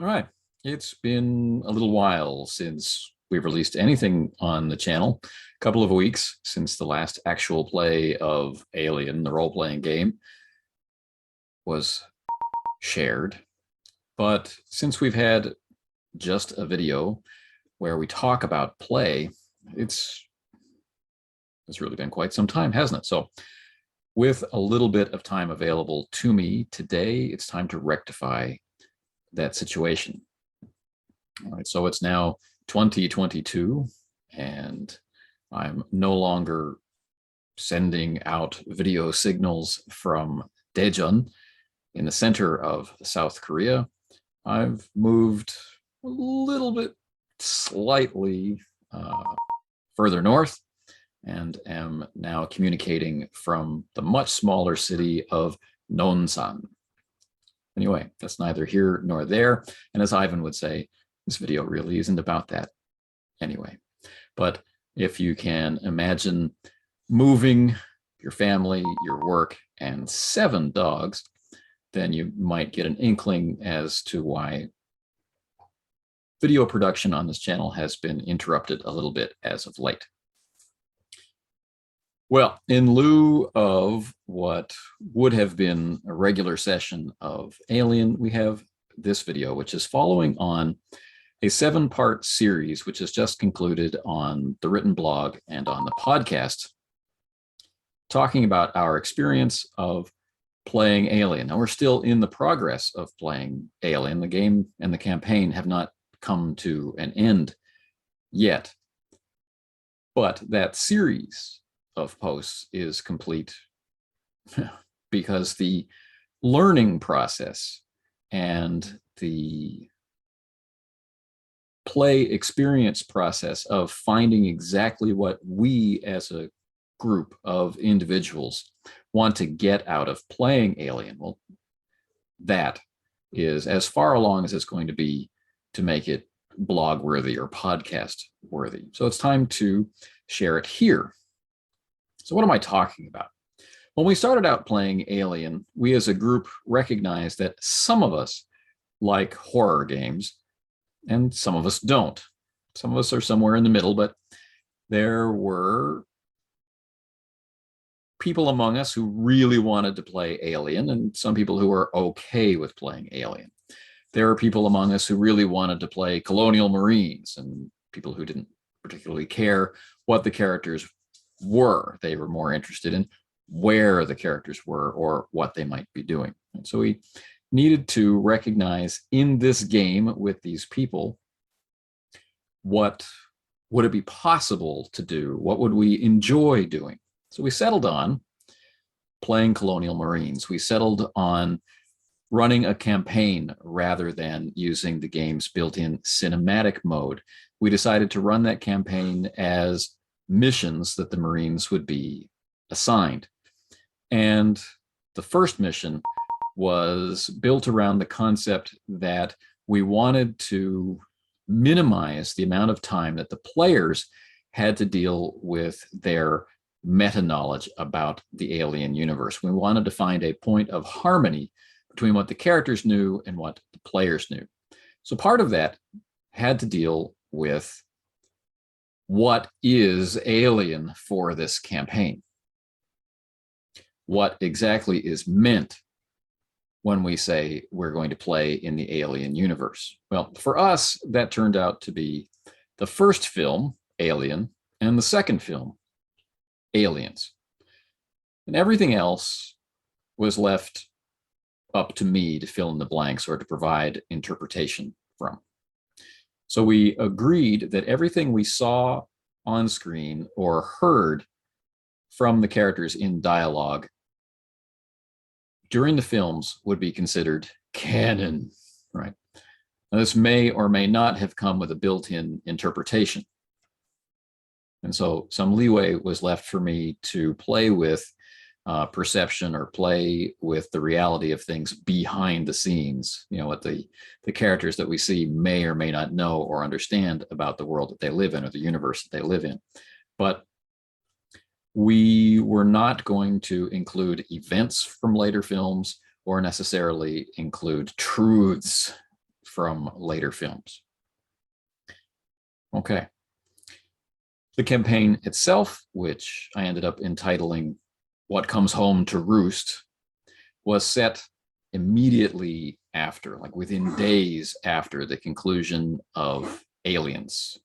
All right. It's been a little while since we've released anything on the channel. A couple of weeks since the last actual play of Alien, the role-playing game, was shared. But since we've had just a video where we talk about play, it's really been quite some time, hasn't it? So with a little bit of time available to me today, it's time to rectify that situation. All right, so it's now 2022, and I'm no longer sending out video signals from Daejeon in the center of South Korea. I've moved a little bit slightly further north and am now communicating from the much smaller city of Nonsan. Anyway, that's neither here nor there. And as Ivan would say, this video really isn't about that anyway. But if you can imagine moving your family, your work, and 7 dogs, then you might get an inkling as to why video production on this channel has been interrupted a little bit as of late. Well, in lieu of what would have been a regular session of Alien, we have this video, which is following on a 7-part series, which has just concluded on the written blog and on the podcast, talking about our experience of playing Alien. Now, we're still in the progress of playing Alien. The game and the campaign have not come to an end yet. But that series of posts is complete because the learning process and the play experience process of finding exactly what we as a group of individuals want to get out of playing Alien, well, that is as far along as it's going to be to make it blog worthy or podcast worthy. So it's time to share it here. So what am I talking about? When we started out playing Alien, we as a group recognized that some of us like horror games and some of us don't. Some of us are somewhere in the middle, but there were people among us who really wanted to play Alien and some people who were okay with playing Alien. There are people among us who really wanted to play Colonial Marines and people who didn't particularly care what the characters were. They were more interested in where the characters were or what they might be doing. And so we needed to recognize in this game with these people, what would it be possible to do? What would we enjoy doing? So we settled on playing Colonial Marines. We settled on running a campaign rather than using the game's built-in cinematic mode. We decided to run that campaign as missions that the Marines would be assigned. And the first mission was built around the concept that we wanted to minimize the amount of time that the players had to deal with their meta knowledge about the Alien universe. We wanted to find a point of harmony between what the characters knew and what the players knew. So part of that had to deal with what is Alien for this campaign. What exactly is meant when we say we're going to play in the Alien universe? Well, for us, that turned out to be the first film, Alien, and the second film, Aliens. And everything else was left up to me to fill in the blanks or to provide interpretation from. So we agreed that everything we saw on screen or heard from the characters in dialogue during the films would be considered canon, right? Now, this may or may not have come with a built-in interpretation. And so some leeway was left for me to play with perception or play with the reality of things behind the scenes, you know, what the characters that we see may or may not know or understand about the world that they live in or the universe that they live in. But we were not going to include events from later films or necessarily include truths from later films. Okay. The campaign itself, which I ended up entitling What Comes Home to Roost, was set immediately after, like within days after the conclusion of Aliens.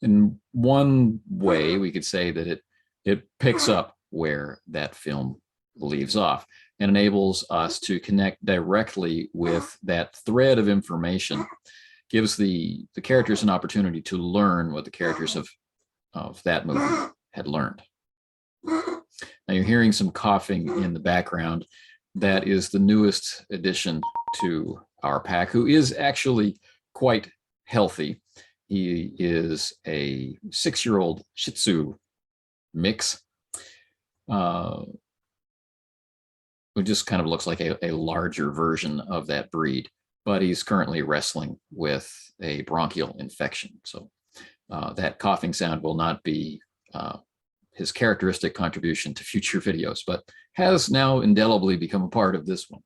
In one way, we could say that it picks up where that film leaves off and enables us to connect directly with that thread of information, gives the characters an opportunity to learn what the characters of that movie had learned. Now you're hearing some coughing in the background. That is the newest addition to our pack, who is actually quite healthy. He is a 6-year-old Shih Tzu mix, who just kind of looks like a larger version of that breed, but he's currently wrestling with a bronchial infection. So that coughing sound will not be his characteristic contribution to future videos, but has now indelibly become a part of this one.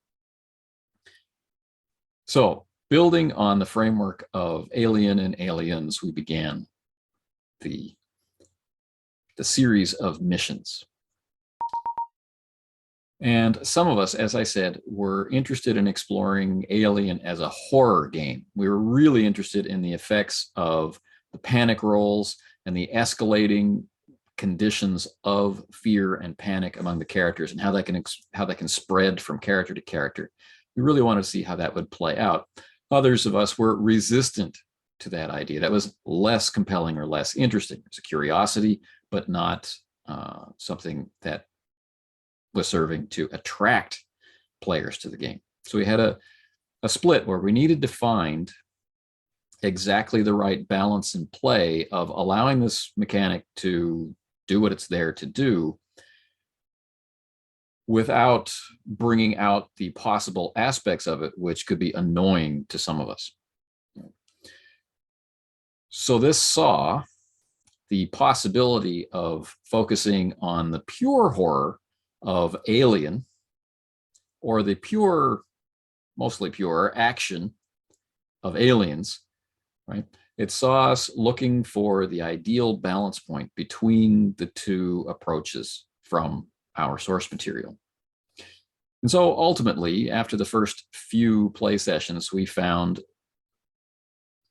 So, building on the framework of Alien and Aliens, we began the series of missions. And some of us, as I said, were interested in exploring Alien as a horror game. We were really interested in the effects of the panic rolls and the escalating conditions of fear and panic among the characters, and how that can spread from character to character. We really wanted to see how that would play out. Others of us were resistant to that idea. That was less compelling or less interesting. It's a curiosity, but not something that was serving to attract players to the game. So we had a split where we needed to find exactly the right balance and play of allowing this mechanic to do what it's there to do without bringing out the possible aspects of it, which could be annoying to some of us. So this saw the possibility of focusing on the pure horror of Alien, or the pure, mostly pure action of Aliens, right? It saw us looking for the ideal balance point between the two approaches from our source material. And so ultimately, after the first few play sessions, we found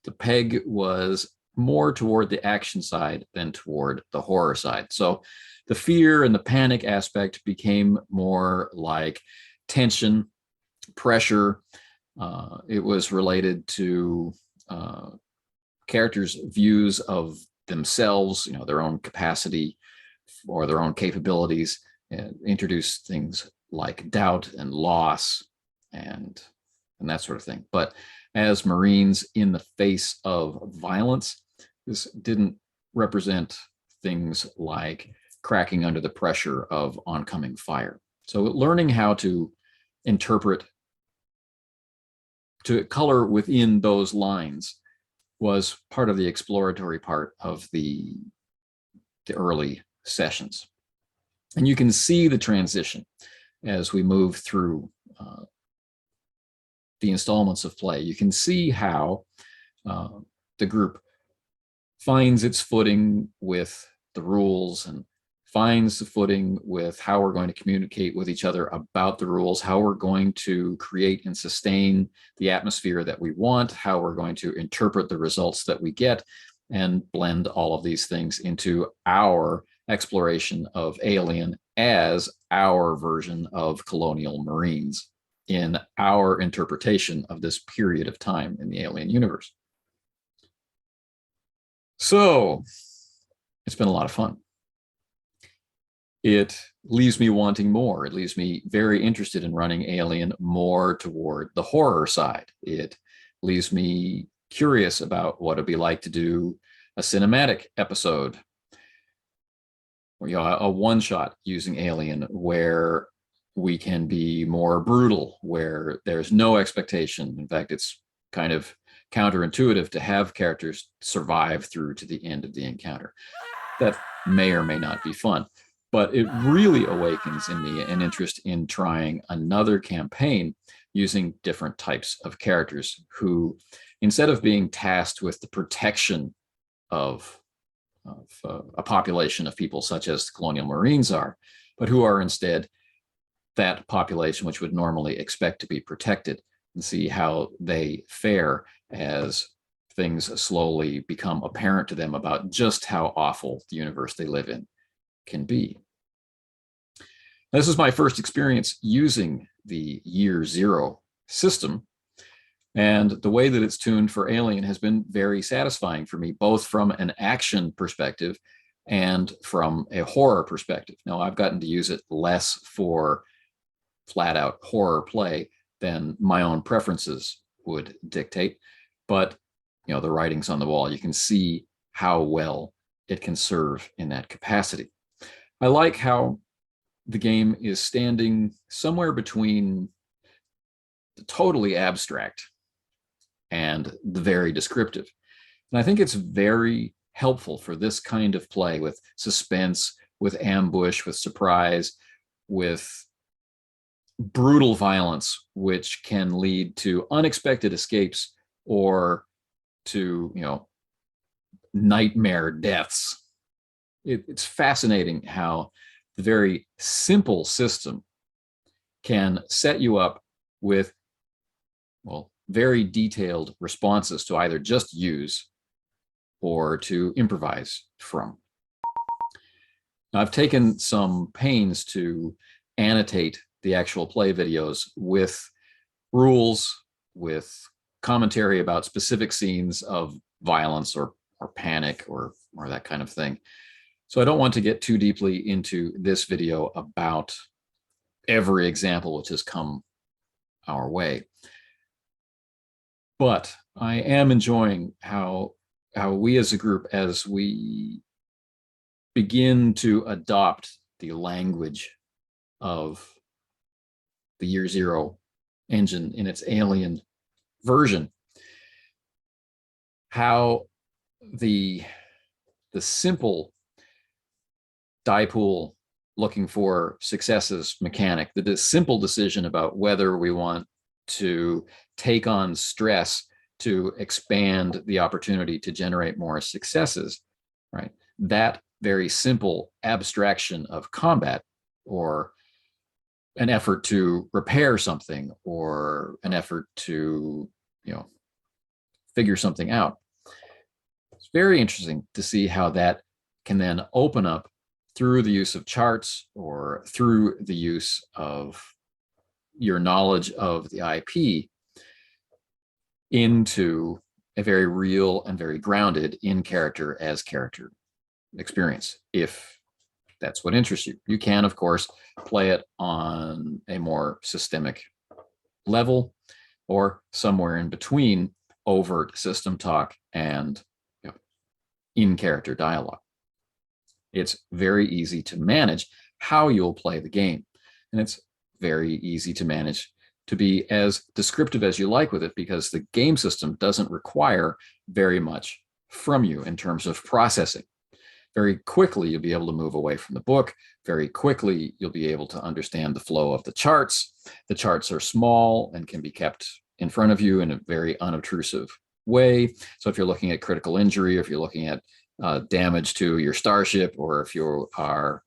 the peg was more toward the action side than toward the horror side. So the fear and the panic aspect became more like tension, pressure. It was related to characters' views of themselves, their own capacity or their own capabilities, and introduce things like doubt and loss and that sort of thing. But as Marines in the face of violence, this didn't represent things like cracking under the pressure of oncoming fire. So learning how to interpret, to color within those lines, was part of the exploratory part of the early sessions. And you can see the transition as we move through the installments of play. You can see how the group finds its footing with the rules and finds the footing with how we're going to communicate with each other about the rules, how we're going to create and sustain the atmosphere that we want, how we're going to interpret the results that we get, and blend all of these things into our exploration of Alien as our version of colonial Marines in our interpretation of this period of time in the Alien universe. So it's been a lot of fun. It leaves me wanting more. It leaves me very interested in running Alien more toward the horror side. It leaves me curious about what it'd be like to do a cinematic episode, or a one-shot using Alien, where we can be more brutal, where there's no expectation. In fact, it's kind of counterintuitive to have characters survive through to the end of the encounter. That may or may not be fun, but it really awakens in me an interest in trying another campaign using different types of characters who, instead of being tasked with the protection of a population of people such as the colonial Marines are, but who are instead that population which would normally expect to be protected, and see how they fare as things slowly become apparent to them about just how awful the universe they live in can be. This is my first experience using the Year Zero system, and the way that it's tuned for Alien has been very satisfying for me, both from an action perspective and from a horror perspective. Now, I've gotten to use it less for flat out horror play than my own preferences would dictate, but the writing's on the wall. You can see how well it can serve in that capacity. I like how the game is standing somewhere between the totally abstract and the very descriptive. And I think it's very helpful for this kind of play, with suspense, with ambush, with surprise, with brutal violence, which can lead to unexpected escapes or to, nightmare deaths. It's fascinating how the very simple system can set you up with, very detailed responses to either just use or to improvise from. Now, I've taken some pains to annotate the actual play videos with rules, with commentary about specific scenes of violence or panic or that kind of thing. So I don't want to get too deeply into this video about every example which has come our way. But I am enjoying how we as a group, as we begin to adopt the language of the Year Zero engine in its Alien version, how the simple die pool looking for successes mechanic, the simple decision about whether we want to take on stress to expand the opportunity to generate more successes, right? That very simple abstraction of combat, or an effort to repair something, or an effort to, figure something out. It's very interesting to see how that can then open up through the use of charts or through the use of your knowledge of the IP into a very real and very grounded in character as character experience, if that's what interests you. You can, of course, play it on a more systemic level, or somewhere in between overt system talk and in-character dialogue. It's very easy to manage how you'll play the game, and it's very easy to manage to be as descriptive as you like with it, because the game system doesn't require very much from you in terms of processing. Very quickly, you'll be able to move away from the book. Very quickly, you'll be able to understand the flow of the charts. The charts are small and can be kept in front of you in a very unobtrusive way. So if you're looking at critical injury, or if you're looking at damage to your starship, or if you are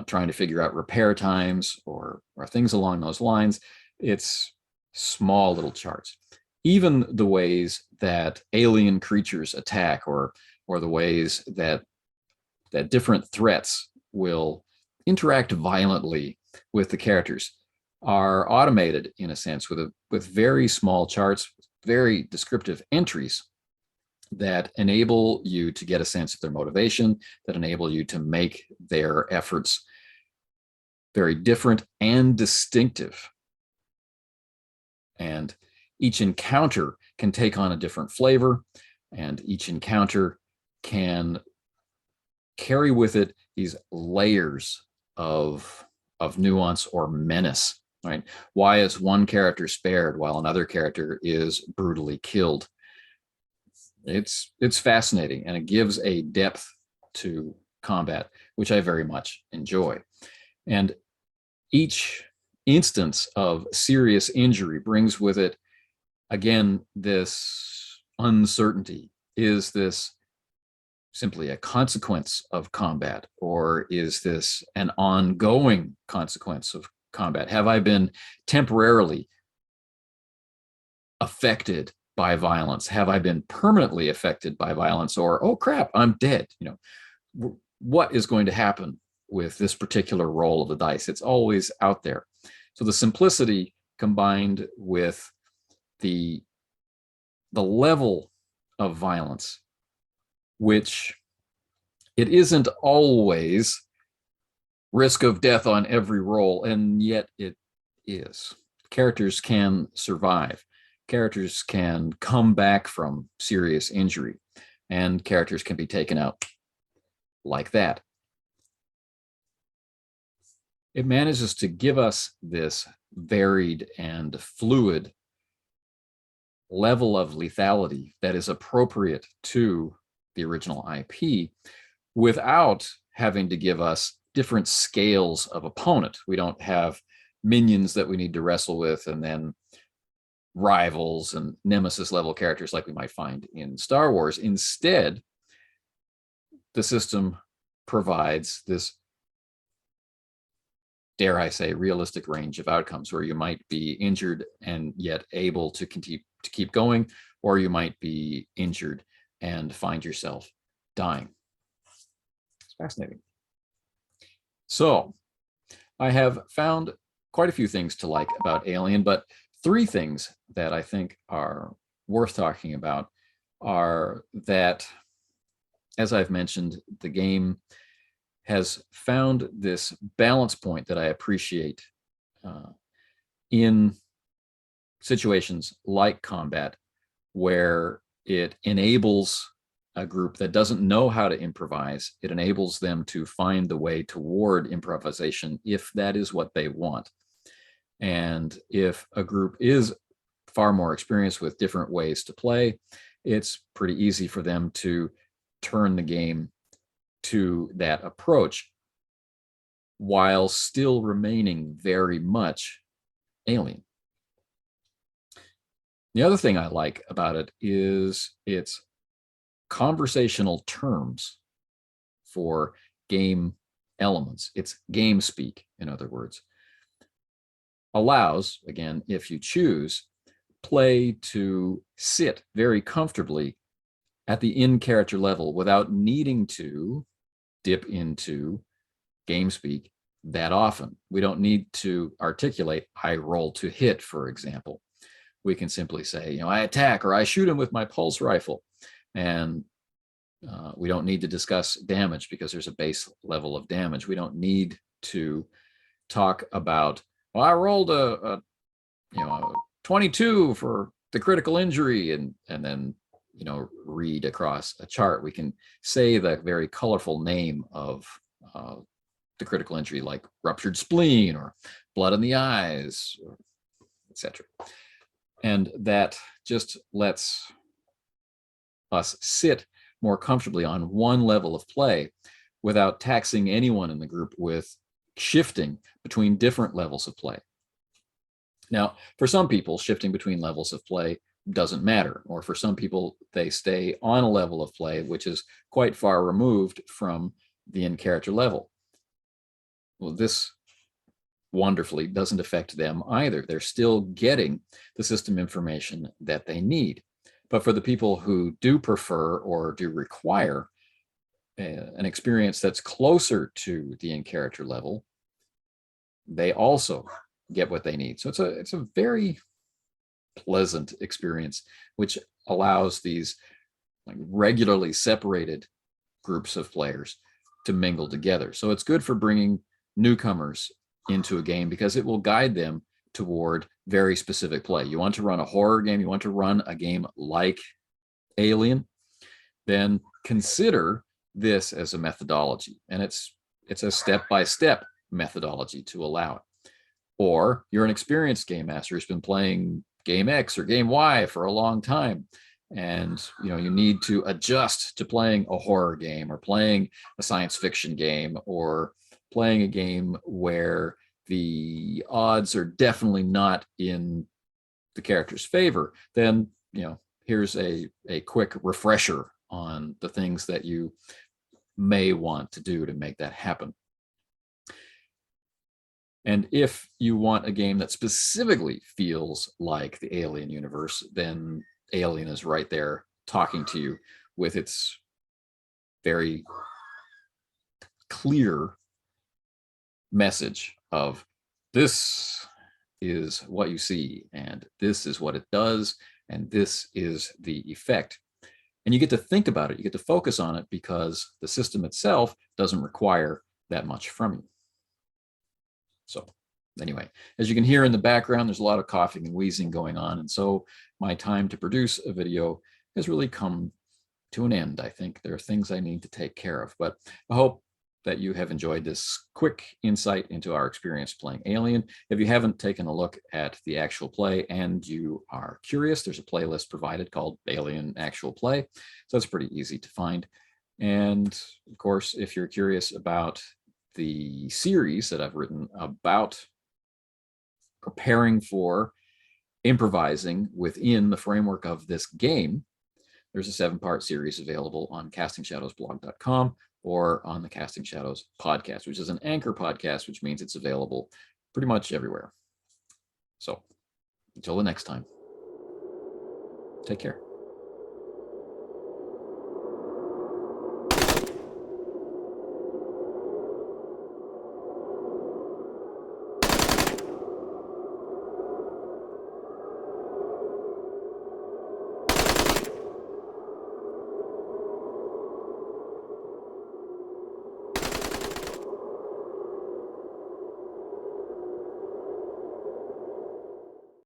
trying to figure out repair times or things along those lines, it's small little charts. Even the ways that alien creatures attack, or the ways that different threats will interact violently with the characters, are automated in a sense with very small charts, very descriptive entries that enable you to get a sense of their motivation, that enable you to make their efforts very different and distinctive. And each encounter can take on a different flavor, and each encounter can carry with it these layers of nuance or menace, right? Why is one character spared while another character is brutally killed? It's fascinating, and it gives a depth to combat, which I very much enjoy. And each instance of serious injury brings with it, again, this uncertainty. Is this simply a consequence of combat, or is this an ongoing consequence of combat? Have I been temporarily affected by violence? Have I been permanently affected by violence? Or, oh crap, I'm dead. What is going to happen with this particular roll of the dice? It's always out there. So the simplicity combined with the level of violence, which it isn't always risk of death on every roll, and yet it is. Characters can survive. Characters can come back from serious injury, and characters can be taken out like that. It manages to give us this varied and fluid level of lethality that is appropriate to the original IP without having to give us different scales of opponent. We don't have minions that we need to wrestle with and then rivals and nemesis level characters like we might find in Star Wars. Instead, the system provides this, dare I say, realistic range of outcomes where you might be injured and yet able to keep going, or you might be injured and find yourself dying. It's fascinating. So I have found quite a few things to like about Alien, but three things that I think are worth talking about are that, as I've mentioned, the game has found this balance point that I appreciate in situations like combat, where it enables a group that doesn't know how to improvise. It enables them to find the way toward improvisation if that is what they want. And if a group is far more experienced with different ways to play, it's pretty easy for them to turn the game to that approach while still remaining very much Alien. The other thing I like about it is its conversational terms for game elements. It's game speak, in other words. Allows, again, if you choose, play to sit very comfortably at the in-character level without needing to dip into game speak that often. We don't need to articulate, I roll to hit, for example. We can simply say, I attack, or I shoot him with my pulse rifle. And we don't need to discuss damage because there's a base level of damage. We don't need to talk about, well, I rolled a 22 for the critical injury, and then read across a chart. We can say the very colorful name of the critical injury, like ruptured spleen or blood in the eyes, etc. And that just lets us sit more comfortably on one level of play without taxing anyone in the group with shifting between different levels of play. Now, for some people, shifting between levels of play doesn't matter, or for some people, they stay on a level of play which is quite far removed from the in-character level. Well, this wonderfully doesn't affect them either. They're still getting the system information that they need. But for the people who do prefer or do require an experience that's closer to the in-character level, they also get what they need. So it's a very pleasant experience, which allows these regularly separated groups of players to mingle together. So it's good for bringing newcomers into a game because it will guide them toward very specific play. You want to run a horror game, you want to run a game like Alien, then consider this as a methodology. And it's a step-by-step methodology to allow it. Or you're an experienced game master who's been playing game X or game Y for a long time, and you need to adjust to playing a horror game or playing a science fiction game or playing a game where the odds are definitely not in the character's favor, then, here's a quick refresher on the things that you may want to do to make that happen. And if you want a game that specifically feels like the Alien universe, then Alien is right there talking to you with its very clear message of, this is what you see, and this is what it does, and this is the effect. And you get to think about it, you get to focus on it, because the system itself doesn't require that much from you. So anyway, as you can hear in the background, there's a lot of coughing and wheezing going on. And so my time to produce a video has really come to an end. I think there are things I need to take care of, but I hope that you have enjoyed this quick insight into our experience playing Alien. If you haven't taken a look at the actual play and you are curious, there's a playlist provided called Alien Actual Play. So it's pretty easy to find. And of course, if you're curious about the series that I've written about preparing for improvising within the framework of this game, there's a 7-part series available on castingshadowsblog.com or on the Casting Shadows podcast, which is an anchor podcast, which means it's available pretty much everywhere. So until the next time, take care.